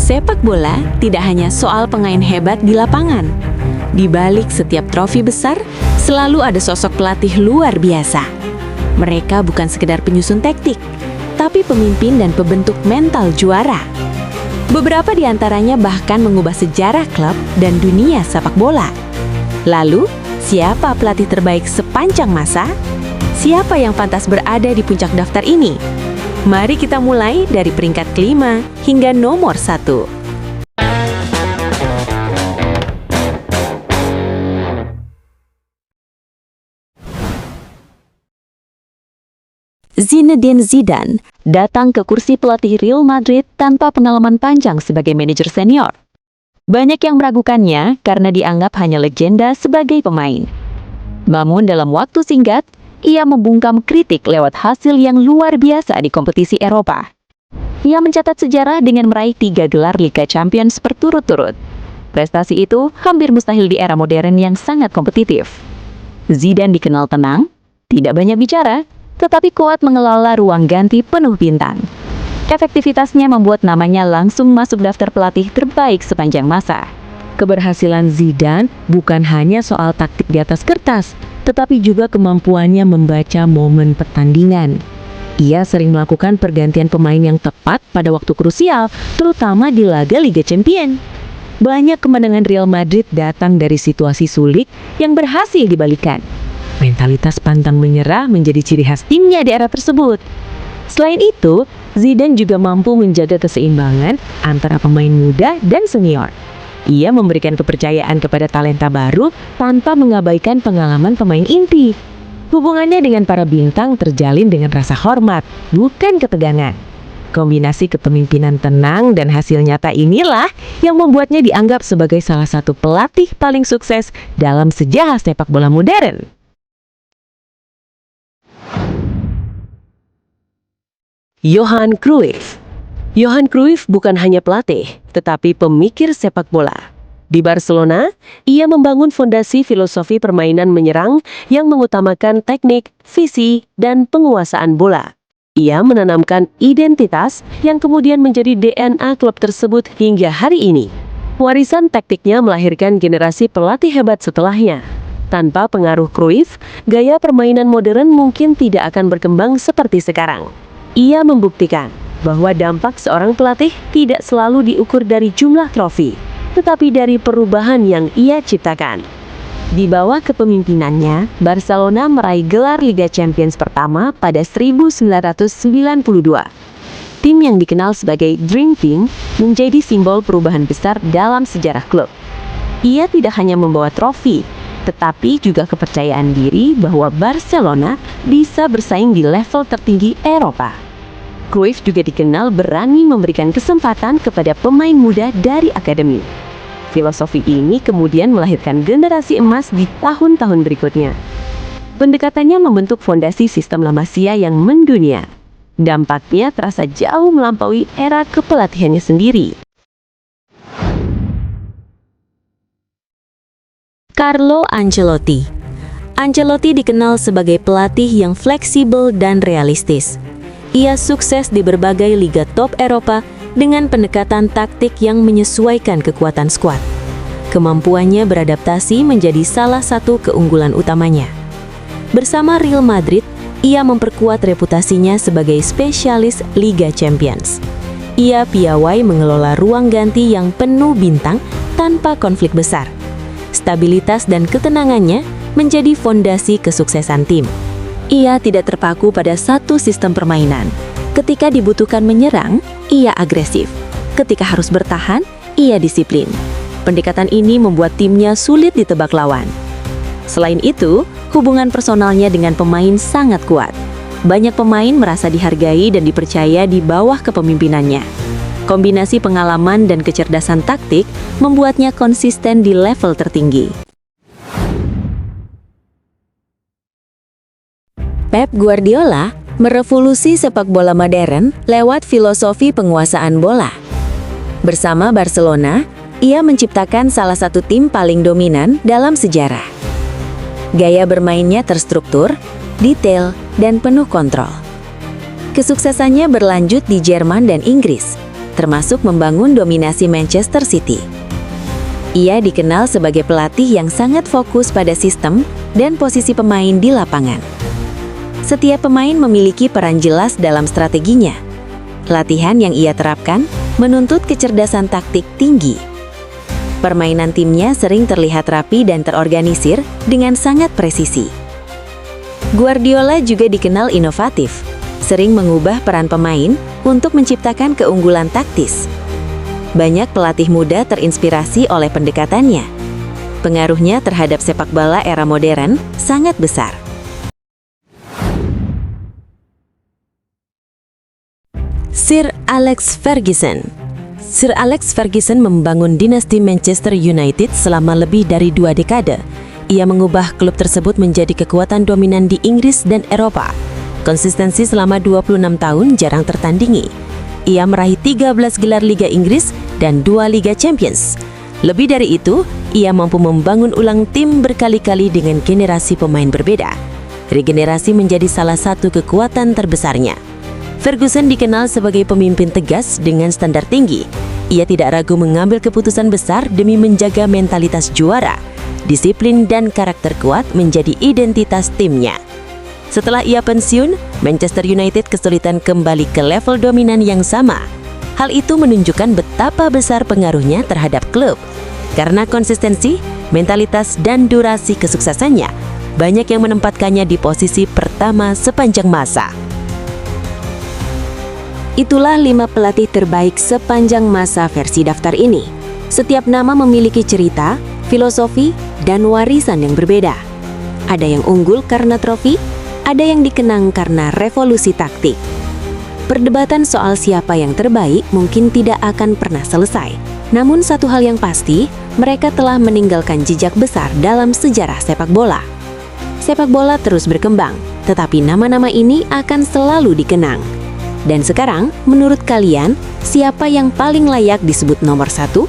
Sepak bola tidak hanya soal pemain hebat di lapangan. Di balik setiap trofi besar, selalu ada sosok pelatih luar biasa. Mereka bukan sekedar penyusun taktik, tapi pemimpin dan pembentuk mental juara. Beberapa di antaranya bahkan mengubah sejarah klub dan dunia sepak bola. Lalu, siapa pelatih terbaik sepanjang masa? Siapa yang pantas berada di puncak daftar ini? Mari kita mulai dari peringkat kelima hingga nomor 1. Zinedine Zidane datang ke kursi pelatih Real Madrid tanpa pengalaman panjang sebagai manajer senior. Banyak yang meragukannya karena dianggap hanya legenda sebagai pemain. Namun dalam waktu singkat, ia membungkam kritik lewat hasil yang luar biasa di kompetisi Eropa. Ia mencatat sejarah dengan meraih 3 gelar Liga Champions berturut-turut. Prestasi itu hampir mustahil di era modern yang sangat kompetitif. Zidane dikenal tenang, tidak banyak bicara, tetapi kuat mengelola ruang ganti penuh bintang. Efektivitasnya membuat namanya langsung masuk daftar pelatih terbaik sepanjang masa. Keberhasilan Zidane bukan hanya soal taktik di atas kertas, tetapi juga kemampuannya membaca momen pertandingan. Ia sering melakukan pergantian pemain yang tepat pada waktu krusial, terutama di laga Liga Champions. Banyak kemenangan Real Madrid datang dari situasi sulit yang berhasil dibalikan. Mentalitas pantang menyerah menjadi ciri khas timnya di era tersebut. Selain itu, Zidane juga mampu menjaga keseimbangan antara pemain muda dan senior. Ia memberikan kepercayaan kepada talenta baru tanpa mengabaikan pengalaman pemain inti. Hubungannya dengan para bintang terjalin dengan rasa hormat, bukan ketegangan. Kombinasi kepemimpinan tenang dan hasil nyata inilah yang membuatnya dianggap sebagai salah satu pelatih paling sukses dalam sejarah sepak bola modern. Johan Cruyff. Johan Cruyff bukan hanya pelatih, tetapi pemikir sepak bola. Di Barcelona, ia membangun fondasi filosofi permainan menyerang yang mengutamakan teknik, visi, dan penguasaan bola. Ia menanamkan identitas yang kemudian menjadi DNA klub tersebut hingga hari ini. Warisan taktiknya melahirkan generasi pelatih hebat setelahnya. Tanpa pengaruh Cruyff, gaya permainan modern mungkin tidak akan berkembang seperti sekarang. Ia membuktikan bahwa dampak seorang pelatih tidak selalu diukur dari jumlah trofi, tetapi dari perubahan yang ia ciptakan. Di bawah kepemimpinannya, Barcelona meraih gelar Liga Champions pertama pada 1992. Tim yang dikenal sebagai Dream Team menjadi simbol perubahan besar dalam sejarah klub. Ia tidak hanya membawa trofi, tetapi juga kepercayaan diri bahwa Barcelona bisa bersaing di level tertinggi Eropa. Cruyff juga dikenal berani memberikan kesempatan kepada pemain muda dari akademi. Filosofi ini kemudian melahirkan generasi emas di tahun-tahun berikutnya. Pendekatannya membentuk fondasi sistem La Masia yang mendunia. Dampaknya terasa jauh melampaui era kepelatihannya sendiri. Carlo Ancelotti. Ancelotti dikenal sebagai pelatih yang fleksibel dan realistis. Ia sukses di berbagai liga top Eropa dengan pendekatan taktik yang menyesuaikan kekuatan skuad. Kemampuannya beradaptasi menjadi salah satu keunggulan utamanya. Bersama Real Madrid, ia memperkuat reputasinya sebagai spesialis Liga Champions. Ia piawai mengelola ruang ganti yang penuh bintang tanpa konflik besar. Stabilitas dan ketenangannya menjadi fondasi kesuksesan tim. Ia tidak terpaku pada satu sistem permainan. Ketika dibutuhkan menyerang, ia agresif. Ketika harus bertahan, ia disiplin. Pendekatan ini membuat timnya sulit ditebak lawan. Selain itu, hubungan personalnya dengan pemain sangat kuat. Banyak pemain merasa dihargai dan dipercaya di bawah kepemimpinannya. Kombinasi pengalaman dan kecerdasan taktik membuatnya konsisten di level tertinggi. Pep Guardiola merevolusi sepak bola modern lewat filosofi penguasaan bola. Bersama Barcelona, ia menciptakan salah satu tim paling dominan dalam sejarah. Gaya bermainnya terstruktur, detail, dan penuh kontrol. Kesuksesannya berlanjut di Jerman dan Inggris, termasuk membangun dominasi Manchester City. Ia dikenal sebagai pelatih yang sangat fokus pada sistem dan posisi pemain di lapangan. Setiap pemain memiliki peran jelas dalam strateginya. Latihan yang ia terapkan menuntut kecerdasan taktik tinggi. Permainan timnya sering terlihat rapi dan terorganisir dengan sangat presisi. Guardiola juga dikenal inovatif, sering mengubah peran pemain untuk menciptakan keunggulan taktis. Banyak pelatih muda terinspirasi oleh pendekatannya. Pengaruhnya terhadap sepak bola era modern sangat besar. Sir Alex Ferguson. Sir Alex Ferguson membangun dinasti Manchester United selama lebih dari 2 dekade. Ia mengubah klub tersebut menjadi kekuatan dominan di Inggris dan Eropa. Konsistensi selama 26 tahun jarang tertandingi. Ia meraih 13 gelar Liga Inggris dan 2 Liga Champions. Lebih dari itu, ia mampu membangun ulang tim berkali-kali dengan generasi pemain berbeda. Regenerasi menjadi salah satu kekuatan terbesarnya. Ferguson dikenal sebagai pemimpin tegas dengan standar tinggi. Ia tidak ragu mengambil keputusan besar demi menjaga mentalitas juara. Disiplin dan karakter kuat menjadi identitas timnya. Setelah ia pensiun, Manchester United kesulitan kembali ke level dominan yang sama. Hal itu menunjukkan betapa besar pengaruhnya terhadap klub. Karena konsistensi, mentalitas, dan durasi kesuksesannya, banyak yang menempatkannya di posisi pertama sepanjang masa. Itulah 5 pelatih terbaik sepanjang masa versi daftar ini. Setiap nama memiliki cerita, filosofi, dan warisan yang berbeda. Ada yang unggul karena trofi, ada yang dikenang karena revolusi taktik. Perdebatan soal siapa yang terbaik mungkin tidak akan pernah selesai. Namun satu hal yang pasti, mereka telah meninggalkan jejak besar dalam sejarah sepak bola. Sepak bola terus berkembang, tetapi nama-nama ini akan selalu dikenang. Dan sekarang, menurut kalian, siapa yang paling layak disebut nomor 1?